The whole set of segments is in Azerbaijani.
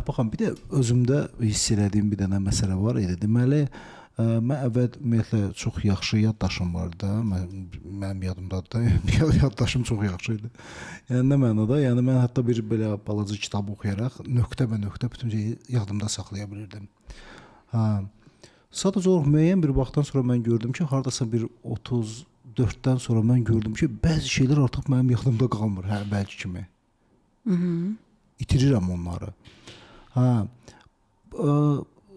Baxın, bir də özümdə hiss elədiyim bir dənə məsələ var idi. Deməli, mən əvvəl ümumiyyətlə çox yaxşı yaddaşım vardı da. Mənim yadımdadır da. Yaddaşım çox yaxşı idi. Yəni nə mənada? Yəni mən hətta bir belə balaca kitab oxuyaraq nöqtə-bə-nöqtə bütün şeyi yadımda saxlaya bilirdim. Sadəcə olaraq müəyyən bir vaxtdan sonra mən gördüm ki, hardasa bir 34-dən sonra mən gördüm ki, bəzi şeylər artıq mənim yadımda qalmır, əvvəlki kimi. İtirirəm onları.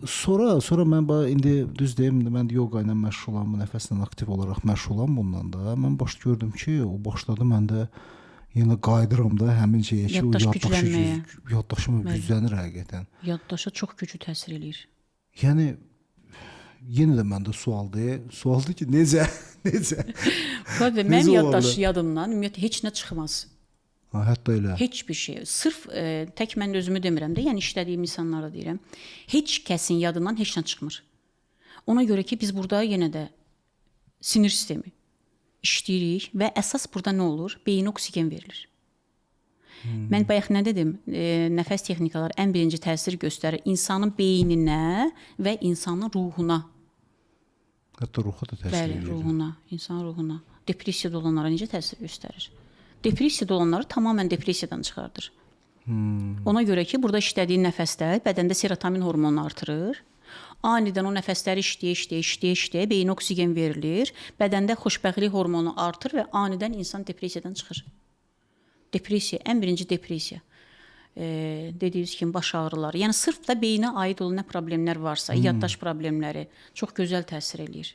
Sonra mən indi düz deyim, mən yoga ilə məşğulam, nəfəslə aktiv olaraq məşğulam bundan da. Mən gördüm ki, o başladı məndə yenə qayıdıram da həmin şeyə ki, yaddaşım güclənir həqiqətən. Yaddaşa çox güclü təsir eləyir. Yəni yenə də məndə sualdır ki, necə? Mənim yaddaş yadımdan ümumiyyətlə heç nə çıxmaz. Hətta elə. Heç bir şey. Sırf tək mən özümü demirəm də, yəni işlədiyim insanlara deyirəm. Heç kəsin yadından heç nə çıxmır. Ona görə ki, biz burada yenə də sinir sistemi işləyirik və əsas burada nə olur? Beyinə oksigen verilir. Mən bayaq nə dedim? Nəfəs texnikaları ən birinci təsir göstərir insanın beyninə və insanın ruhuna. Hətta ruha da təsir edir. Bəli, ruhuna, insan ruhuna. Depressiyada olanlara necə təsir göstərir? Depressiyada olanları tamamən depressiyadan çıxardır. Ona görə ki, burada işlədiyin nəfəslər bədəndə serotonin hormonunu artırır. Anidən o nəfəsləri işləyə, beyinə oksigen verilir. Bədəndə xoşbəxtlik hormonu artır və anidən insan depressiyadan çıxır. Depressiya, ən birinci depressiya. Dediyiniz kimi baş ağrıları. Yəni sırf da beyinə aid olan nə problemlər varsa, yaddaş problemləri çox gözəl təsir eləyir.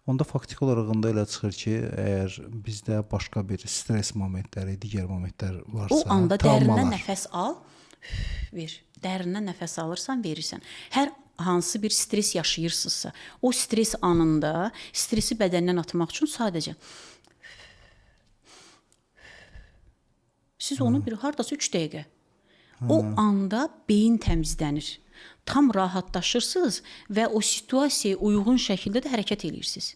Onda faktiki olaraq elə çıxır ki, əgər bizdə başqa bir stres momentləri, digər momentlər varsa, o anda dərindən nəfəs al, ver. Dərindən nəfəs alırsan, verirsən. Hər hansı bir stres yaşayırsınızsa, o stres anında stresi bədəndən atmaq üçün sadəcə siz onu bir hardasa 3 dəqiqə. O anda beyin təmizlənir. Tam rahatlaşırsınız və o situasiyaya uyğun şəkildə də hərəkət edirsiniz.